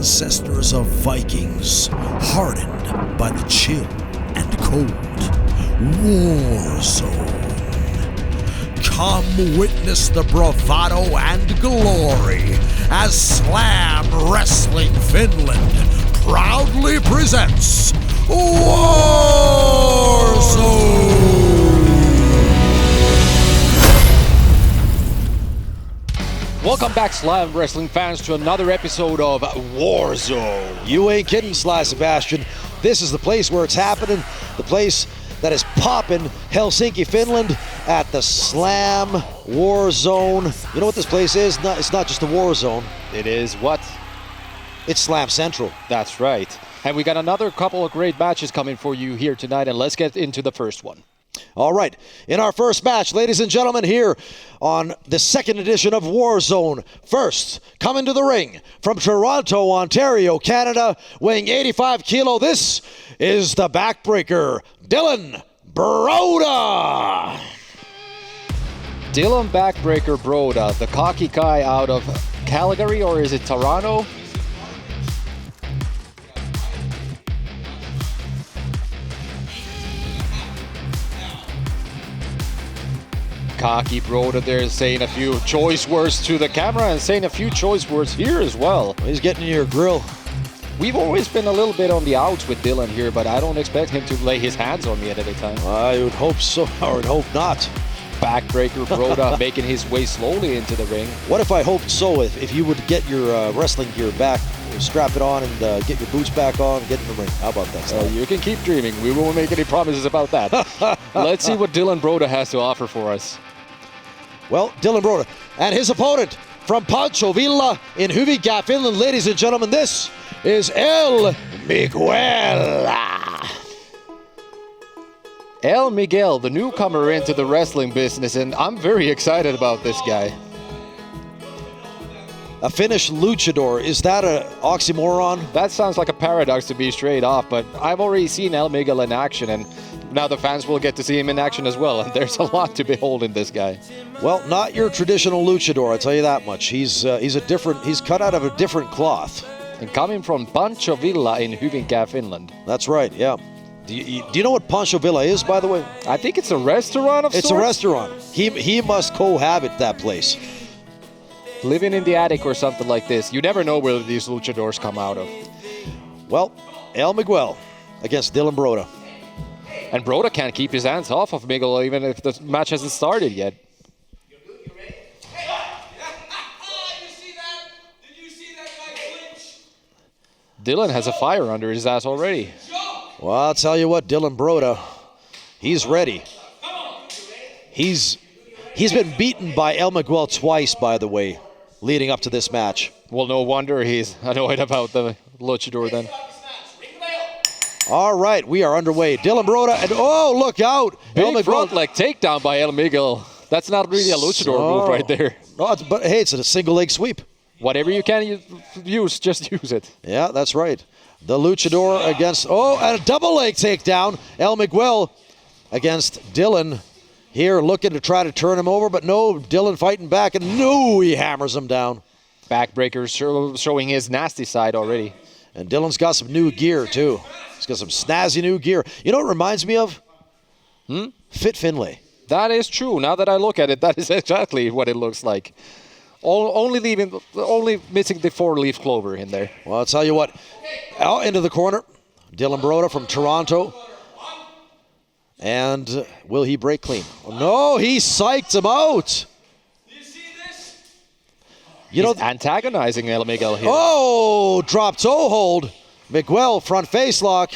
ancestors of Vikings, hardened by the chill and cold. Warzone. Come witness the bravado and glory as Slam Wrestling Finland proudly presents Warzone! Welcome back, Slam Wrestling fans, to another episode of Warzone. You ain't kidding, Sly Sebastian. This is the place where it's happening, the place that is popping, Helsinki, Finland, at the Slam Warzone. You know what this place is? It's not just a war zone. It is what? It's Slam Central. That's right. And we got another couple of great matches coming for you here tonight, and let's get into the first one. All right, in our first match, ladies and gentlemen, here on the second edition of Warzone. First, coming to the ring from Toronto, Ontario, Canada, weighing 85 kilo, this is the backbreaker, Dylan Broda. Dylan Backbreaker Broda, the cocky guy out of Calgary, or is it Toronto? Cocky Broda there saying a few choice words to the camera and saying a few choice words here as well. He's getting in your grill. We've always been a little bit on the outs with Dylan here, but I don't expect him to lay his hands on me at any time. I would hope so, or would hope not. Backbreaker Broda making his way slowly into the ring. What if I hoped so? If you would get your wrestling gear back, strap it on, and get your boots back on, and get in the ring. How about that? You can keep dreaming. We won't make any promises about that. Let's see what Dylan Broda has to offer for us. Well, Dylan Broda and his opponent from Pancho Villa in Hyvinkää, Finland. Ladies and gentlemen, this is El Miguel. El Miguel, the newcomer into the wrestling business, and I'm very excited about this guy. A Finnish luchador, is that an oxymoron? That sounds like a paradox to be straight off, but I've already seen El Miguel in action, and now the fans will get to see him in action as well, and there's a lot to behold in this guy. Well, not your traditional luchador, I'll tell you that much. He's cut out of a different cloth. And coming from Pancho Villa in Hyvinkää, Finland. That's right, yeah. Do you know what Pancho Villa is, by the way? I think it's a restaurant of sorts. It's a restaurant. He must cohabit that place. Living in the attic or something like this. You never know where these luchadors come out of. Well, El Miguel against Dylan Broda. And Broda can't keep his hands off of Miguel even if the match hasn't started yet. Dylan has a fire under his ass already. Well, I'll tell you what, Dylan Broda, he's ready. He's been beaten by El Miguel twice, by the way, leading up to this match. Well, no wonder he's annoyed about the luchador then. All right, we are underway. Dylan Broda, and oh, look out! Big front leg takedown by El Miguel. That's not really a luchador move right there. No, but hey, it's a single leg sweep. Whatever you can use, just use it. Yeah, that's right. The luchador against, and a double leg takedown. El Miguel against Dylan here, looking to try to turn him over, but no, Dylan fighting back, and no, he hammers him down. Backbreaker showing his nasty side already. And Dylan's got some new gear, too. He's got some snazzy new gear. You know what it reminds me of? Fit Finlay. That is true. Now that I look at it, that is exactly what it looks like. Only missing the 4-leaf clover in there. Well, I'll tell you what. Out into the corner, Dylan Broda from Toronto. And will he break clean? Oh, no, he psyched him out. He's antagonizing El Miguel here. Oh, drop toe hold. Miguel, front face lock.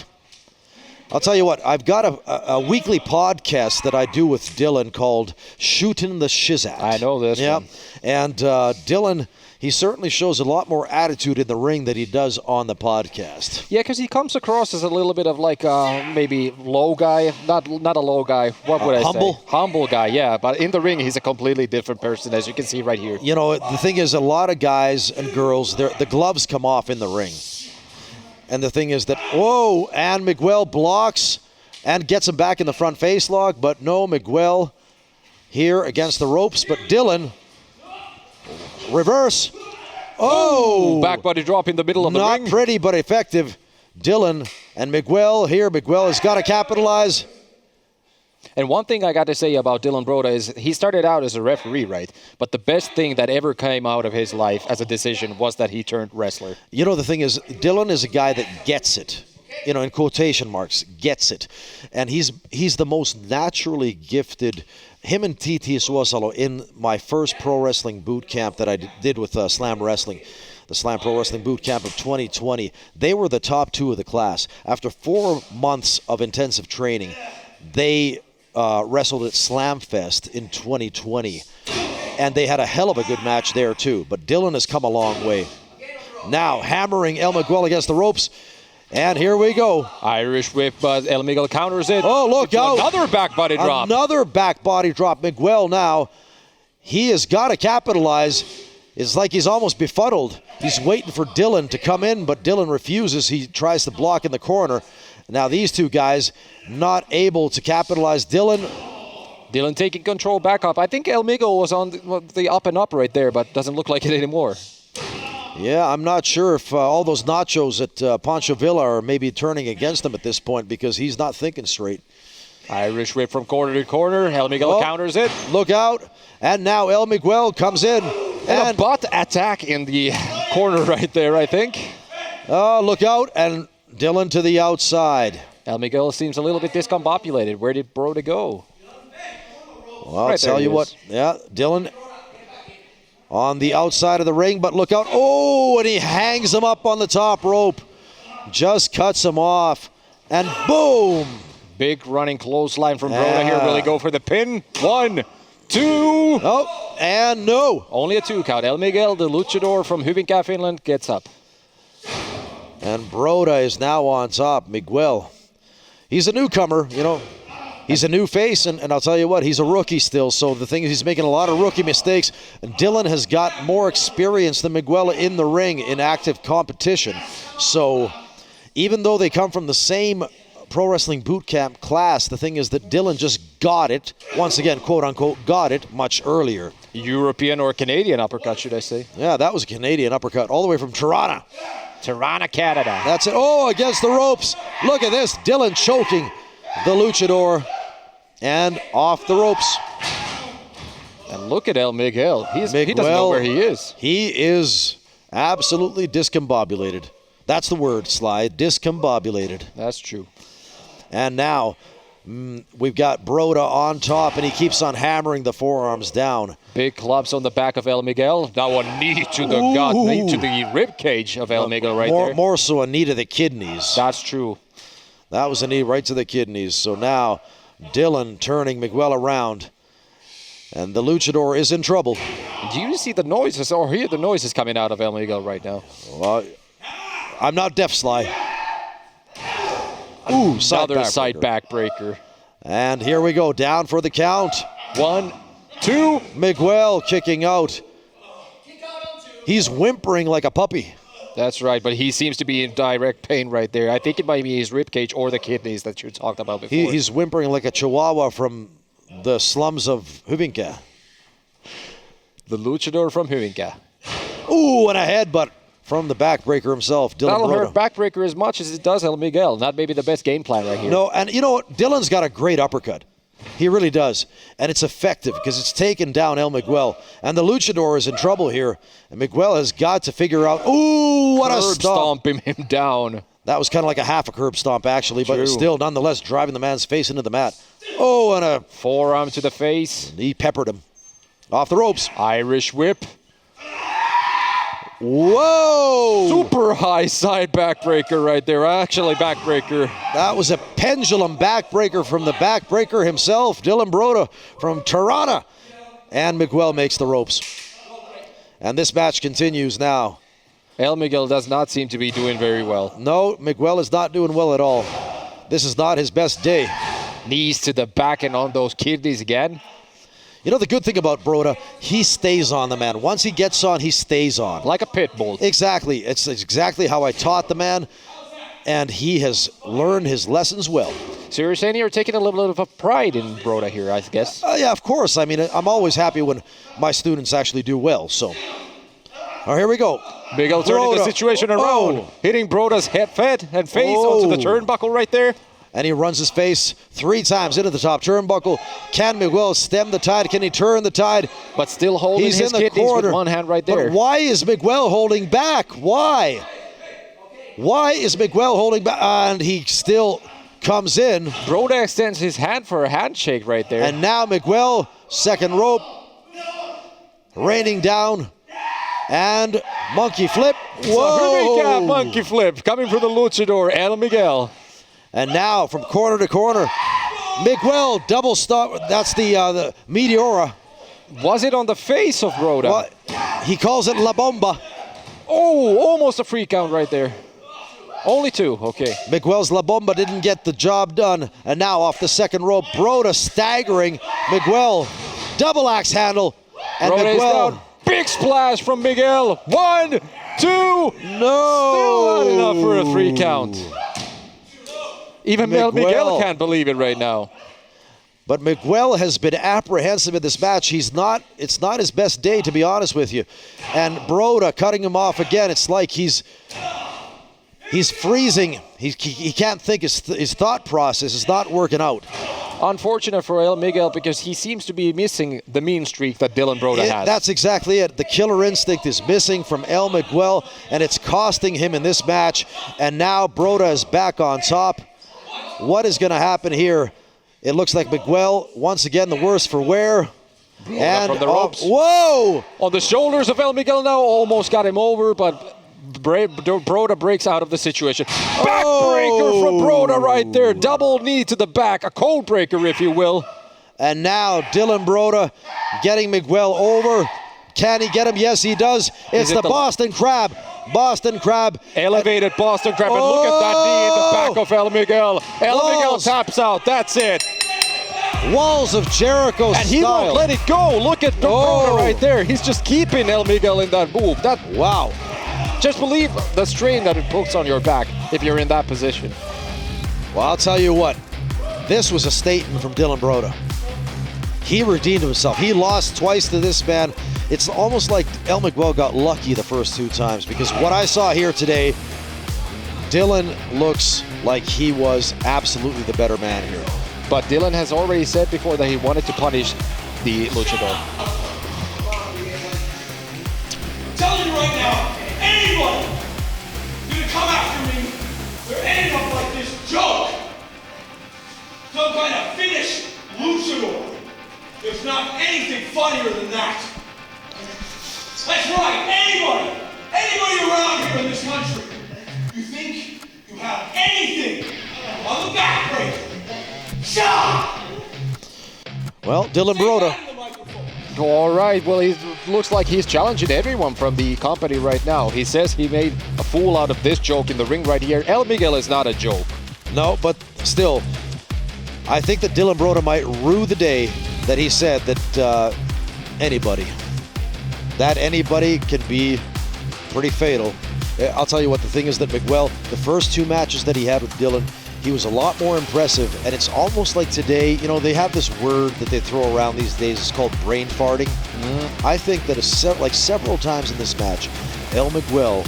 I'll tell you what, I've got a weekly podcast that I do with Dylan called Shootin' the Shizat. I know this one. And Dylan, he certainly shows a lot more attitude in the ring than he does on the podcast. Yeah, because he comes across as a little bit of like maybe low guy. Not a low guy. What would I humble? say? Humble guy, yeah. But in the ring, he's a completely different person, as you can see right here. You know, the thing is, a lot of guys and girls, the gloves come off in the ring. And the thing is that, and Miguel blocks and gets him back in the front face lock. But no, Miguel here against the ropes. But Dylan, reverse. Oh! Back body drop in the middle of the ring. Not pretty, but effective. Dylan and Miguel here. Miguel has got to capitalize. And one thing I got to say about Dylan Broda is he started out as a referee, right? But the best thing that ever came out of his life as a decision was that he turned wrestler. You know, the thing is, Dylan is a guy that gets it. You know, in quotation marks, gets it. And he's the most naturally gifted. Him and TT Suosalo in my first pro wrestling boot camp that I did with Slam Wrestling, the Slam Pro Wrestling Boot Camp of 2020, they were the top 2 of the class. After 4 months of intensive training, they wrestled at Slam Fest in 2020. And they had a hell of a good match there too. But Dylan has come a long way. Now hammering El Miguel against the ropes. And here we go. Irish whip, but El Miguel counters it. Oh, look out. Another back body drop. Another back body drop. Miguel now, he has got to capitalize. It's like he's almost befuddled. He's waiting for Dylan to come in, but Dylan refuses. He tries to block in the corner. Now these two guys not able to capitalize. Dylan taking control back up. I think El Miguel was on the up and up right there, but doesn't look like it anymore. Yeah, I'm not sure if all those nachos at Pancho Villa are maybe turning against him at this point because he's not thinking straight. Irish whip from corner to corner. El Miguel counters it. Look out. And now El Miguel comes in. And a butt attack in the corner right there, I think. Look out. And Dylan to the outside. El Miguel seems a little bit discombobulated. Where did Broda go? Well, I'll tell you what. Yeah, Dylan on the outside of the ring, but look out. Oh, and he hangs him up on the top rope. Just cuts him off. And boom. Big running clothesline from Broda here. Will he go for the pin? 1, 2. Oh, and no. Only a 2 count. El Miguel, the luchador from Hyvinkää, Finland, gets up. And Broda is now on top. Miguel, he's a newcomer, you know. He's a new face, and I'll tell you what, he's a rookie still. So the thing is, he's making a lot of rookie mistakes. And Dylan has got more experience than Miguel in the ring in active competition. So even though they come from the same pro wrestling boot camp class, the thing is that Dylan just got it, once again, quote unquote, got it much earlier. European or Canadian uppercut, should I say? Yeah, that was a Canadian uppercut all the way from Toronto. Toronto, Canada. That's it. Oh, against the ropes. Look at this. Dylan choking the luchador. And off the ropes. And look at El Miguel. He doesn't know where he is. He is absolutely discombobulated. That's the word, Sly. Discombobulated. That's true. And now we've got Broda on top, and he keeps on hammering the forearms down. Big clubs on the back of El Miguel. Now a knee to the gut, knee to the rib cage of El Miguel right there. More so a knee to the kidneys. That's true. That was a knee right to the kidneys. So now Dylan turning Miguel around, and the luchador is in trouble. Do you see the noises or hear the noises coming out of El Miguel right now? Well, I'm not deaf, Sly. Ooh, another side backbreaker. And here we go, down for the count. 1, 2. Miguel kicking out. He's whimpering like a puppy. That's right, but he seems to be in direct pain right there. I think it might be his ribcage or the kidneys that you talked about before. He's whimpering like a chihuahua from the slums of Hyvinkää. The luchador from Hyvinkää. Ooh, and a headbutt from the backbreaker himself, Dylan That'll Broda. hurt backbreaker as much as it does El Miguel. Not maybe the best game plan right here. No, and you know what? Dylan's got a great uppercut. He really does. And it's effective because it's taken down El Miguel. And the luchador is in trouble here. And Miguel has got to figure out, ooh, what a stomp. Stomping him down. That was kind of like a half a curb stomp, actually, but still, nonetheless, driving the man's face into the mat. Oh, and a forearm to the face. He peppered him. Off the ropes. Irish whip. Whoa! Super high side backbreaker right there. Actually, backbreaker. That was a pendulum backbreaker from the backbreaker himself, Dylan Broda from Toronto. And Miguel makes the ropes. And this match continues now. El Miguel does not seem to be doing very well. No, Miguel is not doing well at all. This is not his best day. Knees to the back and on those kidneys again. You know, the good thing about Broda, he stays on the man. Once he gets on, he stays on. Like a pit bull. Exactly. It's exactly how I taught the man, and he has learned his lessons well. So you're saying you're taking a little bit of a pride in Broda here, I guess? Yeah, of course. I mean, I'm always happy when my students actually do well, so. All Oh, here we go. Miguel turning the situation around, hitting Broda's head and face onto the turnbuckle right there. And he runs his face 3 times into the top turnbuckle. Can Miguel stem the tide? Can he turn the tide? But still holding his kidneys with one hand right there. But why is Miguel holding back? Why? Why is Miguel holding back? And he still comes in. Broda extends his hand for a handshake right there. And now Miguel, second rope, raining down. And monkey flip. Whoa! Monkey flip coming from the luchador, El Miguel. And now from corner to corner, Miguel double stop. That's the Meteora. Was it on the face of Broda? Well, he calls it La Bomba. Oh, almost a free count right there. Only 2, okay. Miguel's La Bomba didn't get the job done. And now off the second rope, Broda staggering Miguel. Double axe handle. And Broda Miguel. Is down. Big splash from Miguel. 1, 2. No. Still not enough for a 3 count. Even Miguel can't believe it right now. But Miguel has been apprehensive in this match. It's not his best day, to be honest with you. And Broda cutting him off again. It's like he's freezing. He can't think. His thought process is not working out. Unfortunate for El Miguel because he seems to be missing the mean streak that Dylan Broda has. That's exactly it. The killer instinct is missing from El Miguel, and it's costing him in this match. And now Broda is back on top. What is going to happen here? It looks like Miguel, once again, the worse for wear. And from the ropes. Whoa! On the shoulders of El Miguel now, almost got him over, but Broda breaks out of the situation. Backbreaker from Broda right there. Double knee to the back. A cold breaker, if you will. And now Dylan Broda getting Miguel over. Can he get him? Yes, he does. It's the Boston Crab. Boston Crab. Elevated Boston Crab. And look at that knee in the back of El Miguel. El Miguel taps out. That's it. Walls of Jericho and he won't let it go. Look at Broda right there. He's just keeping El Miguel in that move. Wow. Just believe the strain that it puts on your back if you're in that position. Well, I'll tell you what. This was a statement from Dylan Broda. He redeemed himself. He lost twice to this man. It's almost like El Miguel got lucky the first 2 times because what I saw here today, Dylan looks like he was absolutely the better man here. But Dylan has already said before that he wanted to punish the luchador. I'm telling you right now, anyone gonna come after me, they're ending up like this joke. Some kind of Finnish luchador. There's not anything funnier than that. That's right, anybody around here in this country, you think you have anything on the backbreaker? Shut up! Well, Dylan Broda. All right, well, he looks like he's challenging everyone from the company right now. He says he made a fool out of this joke in the ring right here. El Miguel is not a joke. No, but still, I think that Dylan Broda might rue the day that he said that anybody can be pretty fatal. I'll tell you what, the thing is that Miguel, the first 2 matches that he had with Dylan, he was a lot more impressive, and it's almost like today, you know, they have this word that they throw around these days, it's called brain farting. I think that several times in this match, El Miguel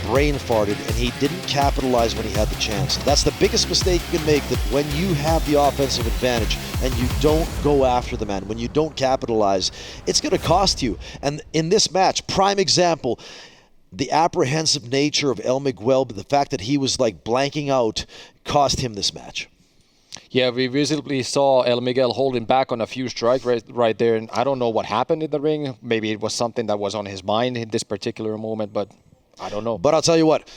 brain farted, and he didn't capitalize when he had the chance. That's the biggest mistake you can make, that when you have the offensive advantage and you don't go after the man, when you don't capitalize, it's going to cost you. And in this match, prime example, the apprehensive nature of El Miguel, but the fact that he was like blanking out, cost him this match. Yeah, we visibly saw El Miguel holding back on a few strikes right there, and I don't know what happened in the ring. Maybe it was something that was on his mind in this particular moment, but I don't know. But I'll tell you what,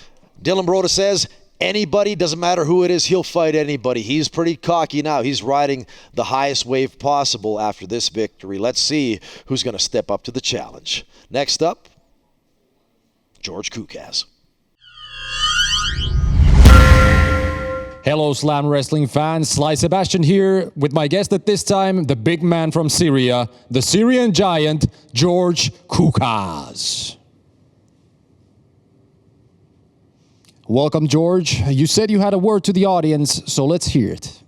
Dylan Broda says anybody, doesn't matter who it is, he'll fight anybody. He's pretty cocky now. He's riding the highest wave possible after this victory. Let's see who's going to step up to the challenge. Next up, George Khoukaz. Hello Slam Wrestling fans, Sly Sebastian here with my guest at this time, the big man from Syria, the Syrian giant, George Khoukaz. Welcome, George. You said you had a word to the audience, so let's hear it.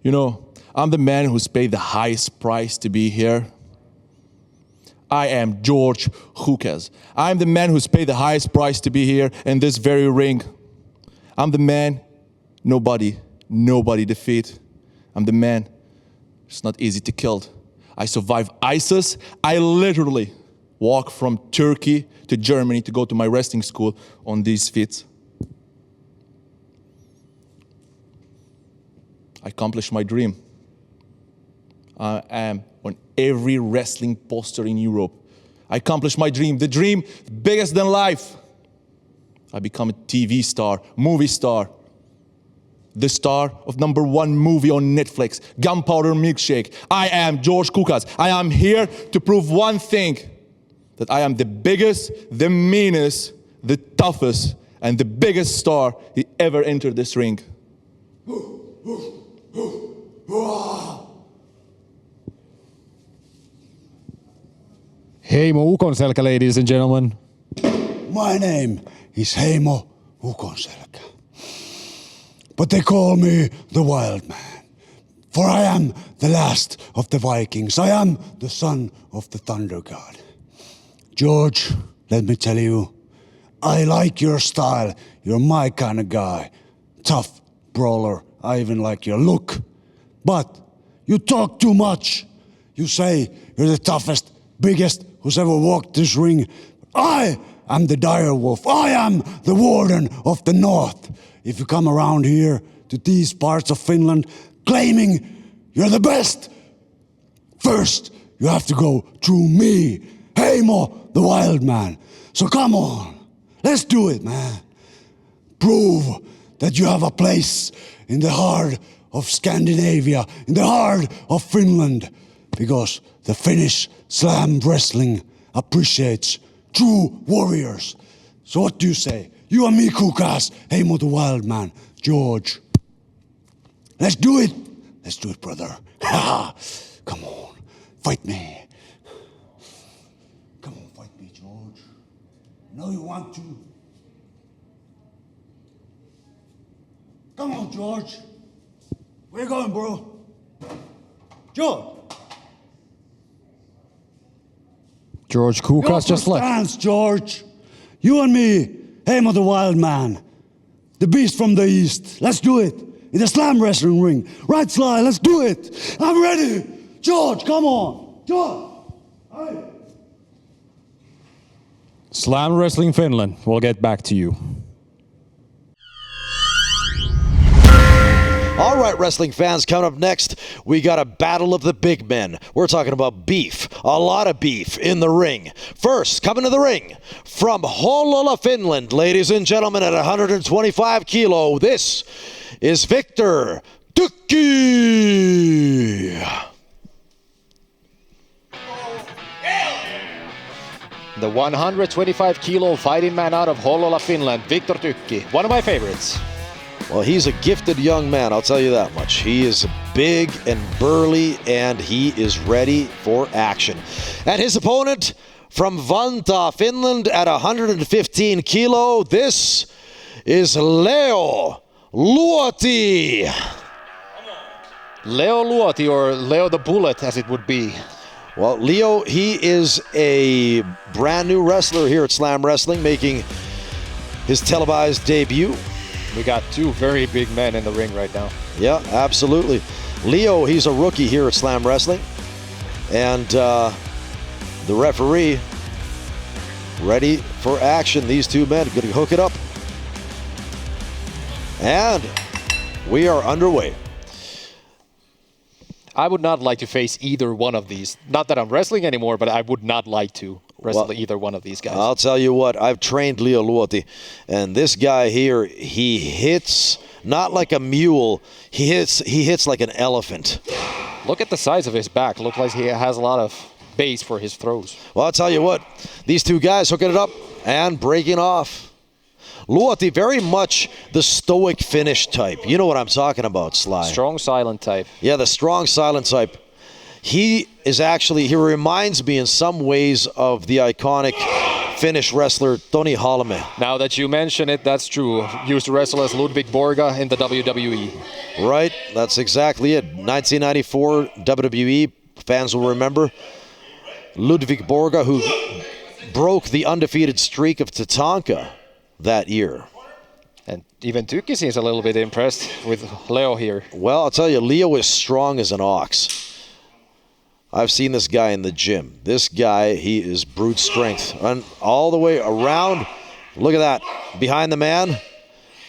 You know, I'm the man who's paid the highest price to be here. I am George Khoukaz. I'm the man who's paid the highest price to be here in this very ring. I'm the man nobody defeat. I'm the man it's not easy to kill. I survived ISIS. I literally walked from Turkey to Germany to go to my wrestling school on these feet. I accomplished my dream. I am on every wrestling poster in Europe. I accomplished my dream, the dream bigger than life. I become a TV star, movie star, the star of #1 movie on Netflix, Gunpowder Milkshake. I am George Kukas. I am here to prove one thing, that I am the biggest, the meanest, the toughest, and the biggest star who ever entered this ring. Heimo Ukonselkä, ladies and gentlemen. My name is Heimo Ukonselkä. But they call me the Wildman. For I am the last of the Vikings. I am the son of the Thunder God. George, let me tell you, I like your style. You're my kind of guy. Tough brawler. I even like your look. But you talk too much. You say you're the toughest, biggest who's ever walked this ring. I am the dire wolf. I am the warden of the north. If you come around here to these parts of Finland claiming you're the best, first you have to go through me, Heimo the Wildman. So come on, let's do it, man. Prove that you have a place in the heart of Scandinavia, in the heart of Finland, because the Finnish slam wrestling appreciates true warriors. So what do you say? You and me, Kukas, Heimo the Wildman, George. Let's do it. Let's do it, brother. Come on, fight me. Come on, fight me, George. I know you want to. Come on, George. Where you going, bro? George. George Kukas just left. Dance, George. You and me, Heimo the Wildman, the beast from the east. Let's do it. In the slam wrestling ring. Right, Sly, let's do it. I'm ready. George, come on. George. Hey. Slam Wrestling Finland. We'll get back to you. All right, wrestling fans, coming up next, we got a battle of the big men. We're talking about beef, a lot of beef in the ring. First, coming to the ring, from Hollola, Finland, ladies and gentlemen, at 125 kilo, this is Victor Tukki. The 125 kilo fighting man out of Hollola, Finland, Victor Tukki. One of my favorites. Well, he's a gifted young man, I'll tell you that much. He is big and burly, and he is ready for action. And his opponent from Vantaa, Finland, at 115 kilo, this is Leo Luoti. Leo Luoti, or Leo the Bullet as it would be. Well, Leo, he is a brand new wrestler here at Slam Wrestling, making his televised debut. We got two very big men in the ring right now. Yeah, absolutely. Leo, he's a rookie here at Slam Wrestling. And the referee, ready for action. These two men going to hook it up. And we are underway. I would not like to face either one of these. Not that I'm wrestling anymore, but I would not like to wrestle either one of these guys. I'll tell you what, I've trained Leo Luoti, and this guy here, he hits not like a mule, he hits like an elephant. Look at the size of his back. Looks like he has a lot of base for his throws. Well, I'll tell you what, these two guys hooking it up and breaking off. Luoti, very much the stoic Finnish type. You know what I'm talking about, Sly. Strong, silent type. Yeah, the strong, silent type. He reminds me in some ways of the iconic Finnish wrestler Toni Halme. Now that you mention it, that's true. Used to wrestle as Ludwig Borga in the WWE. Right, that's exactly it. 1994 WWE, fans will remember. Ludvig Borga, who broke the undefeated streak of Tatanka that year. And even Tukki seems a little bit impressed with Leo here. Well, I'll tell you, Leo is strong as an ox. I've seen this guy in the gym. This guy, he is brute strength. And all the way around, look at that. Behind the man,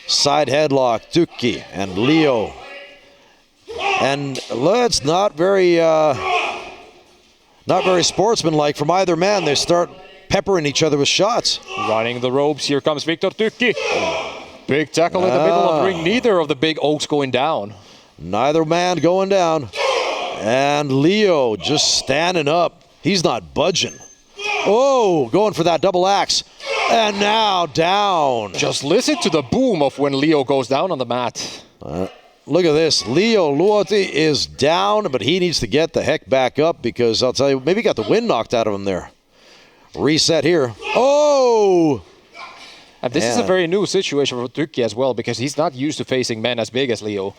side headlock, Tukki and Leo. And it's not very sportsmanlike from either man. They start peppering each other with shots. Running the ropes, here comes Viktor Tukki. Big tackle in the middle of the ring. Neither of the big oaks going down. Neither man going down. And Leo just standing up. He's not budging. Oh, going for that double axe. And now down. Just listen to the boom of when Leo goes down on the mat. Look at this. Leo Luoti is down, but he needs to get the heck back up because I'll tell you, maybe he got the wind knocked out of him there. Reset here. Oh! And this is a very new situation for Tukki as well because he's not used to facing men as big as Leo.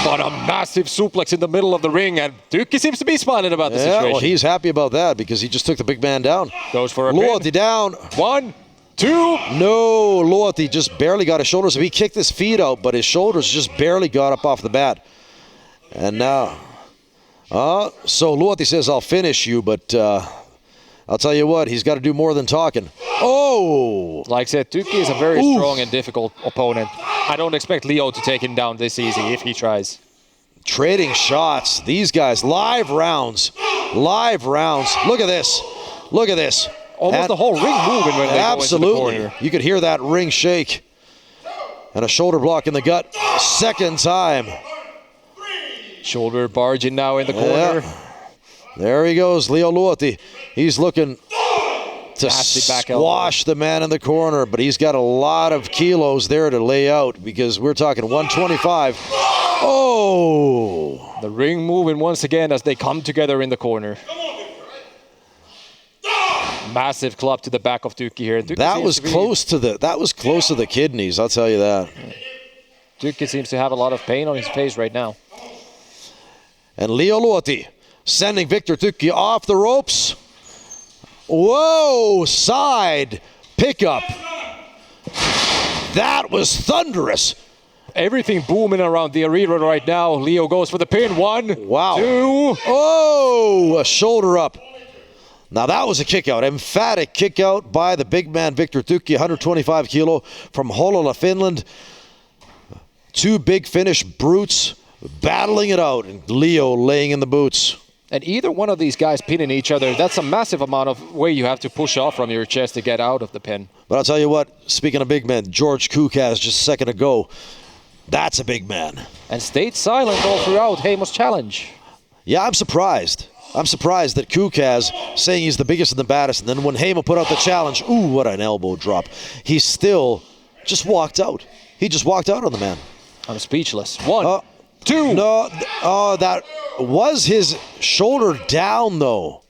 But a massive suplex in the middle of the ring, and Tukki seems to be smiling about the situation. Well, he's happy about that because he just took the big man down. Goes for a Luoti pin. down. 1, 2. No, Luoti just barely got his shoulders. He kicked his feet out, but his shoulders just barely got up off the bat. And now, so Luoti says, I'll finish you, but I'll tell you what, he's got to do more than talking. Oh! Like I said, Tukki is a very strong and difficult opponent. I don't expect Leo to take him down this easy if he tries. Trading shots. These guys, live rounds. Live rounds. Look at this. Look at this. Almost the whole ring moving when they absolutely. go into the corner. You could hear that ring shake. And a shoulder block in the gut. Second time. Shoulder barging now in the corner. Yeah. There he goes, Leo Luoti. He's looking to squash the man in the corner, but he's got a lot of kilos there to lay out because we're talking 125. Oh! The ring moving once again as they come together in the corner. Massive club to the back of Tukki here. Tukki that was close to the kidneys, I'll tell you that. Tukki seems to have a lot of pain on his face right now. And Leo Luoti sending Viktor Tukki off the ropes. Whoa, side pickup. That was thunderous. Everything booming around the arena right now. Leo goes for the pin. 1, wow. 2. Oh, a shoulder up. Now that was a kick out, emphatic kick out by the big man Viktor Tukki, 125 kilo from Hollola, Finland. Two big Finnish brutes battling it out, and Leo laying in the boots. And either one of these guys pinning each other, that's a massive amount of weight you have to push off from your chest to get out of the pin. But I'll tell you what, speaking of big men, George Khoukaz just a second ago, that's a big man. And stayed silent all throughout Heimo's challenge. Yeah, I'm surprised. I'm surprised that Khoukaz saying he's the biggest and the baddest, and then when Heimo put out the challenge, ooh, what an elbow drop. He still just walked out. He just walked out on the man. I'm speechless. 1, 2. No, that was his shoulder down, though.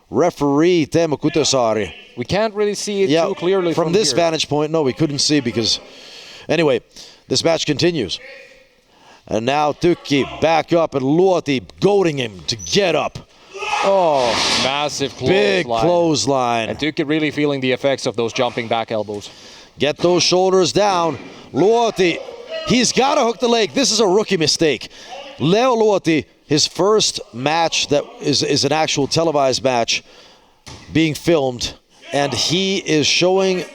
Referee Teemu Kutosari. We can't really see it too clearly from this here. vantage point. No, we couldn't see because... Anyway, this match continues. And now Tukki back up and Luoti goading him to get up. Oh, massive clothesline. Big clothesline. And Tukki really feeling the effects of those jumping back elbows. Get those shoulders down. Luoti, he's got to hook the leg. This is a rookie mistake. Leo Luoti, his first match that is an actual televised match being filmed, and he is showing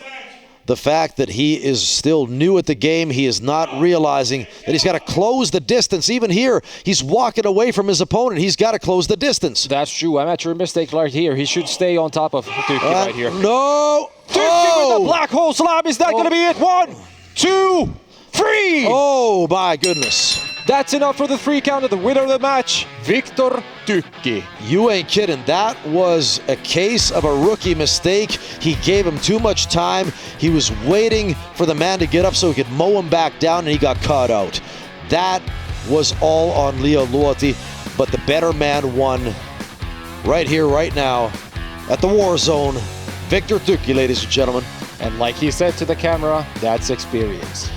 the fact that he is still new at the game. He is not realizing that he's got to close the distance. Even here, he's walking away from his opponent. He's got to close the distance. That's true. Amateur mistake right here. He should stay on top of Tukki right here. No! Tukki with the black hole slam. Is that going to be it? 1, 2, 3! Oh, my goodness. That's enough for the 3 count of the winner of the match, Viktor Tukki. You ain't kidding. That was a case of a rookie mistake. He gave him too much time. He was waiting for the man to get up so he could mow him back down, and he got caught out. That was all on Leo Luoti, but the better man won right here, right now, at the Warzone. Viktor Tukki, ladies and gentlemen. And like he said to the camera, that's experience.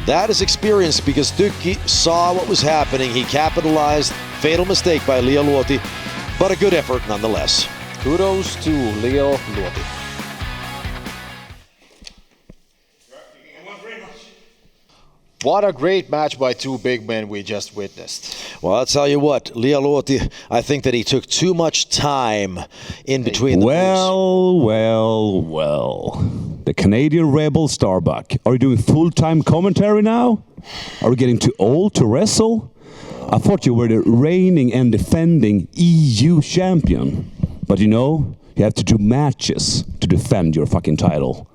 That is experience because Tukki saw what was happening. He capitalized. Fatal mistake by Leo Luoti. but a good effort nonetheless. Kudos to Leo Luti. What a great match by two big men we just witnessed. Well, I'll tell you what, Leo Luti, I think that he took too much time in between the moves. Well. The Canadian rebel StarBuck. Are you doing full-time commentary now? Are you getting too old to wrestle? I thought you were the reigning and defending EU champion. But you know, you have to do matches to defend your fucking title.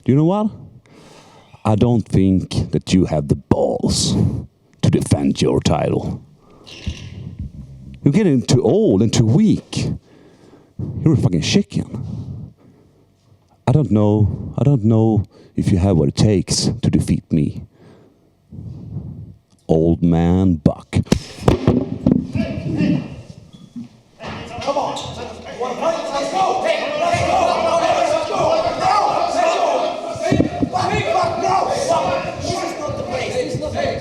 Do you know what? I don't think that you have the balls to defend your title. You're getting too old and too weak. You're a fucking chicken. I don't know if you have what it takes to defeat me. Old man Buck. Come on. Wanna fight? Let's go. Let's go.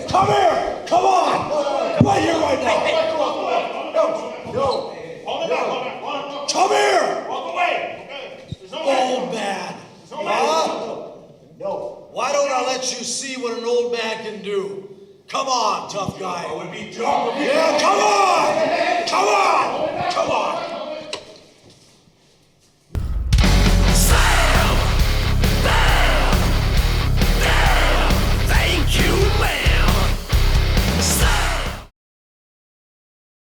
Come here! Come on! Right here, right now! No! Come here! Walk away! Old man! Huh? No. Why don't I let you see what an old man can do? Come on, tough guy. I would be drunk. Yeah, come on! Come on! Come on!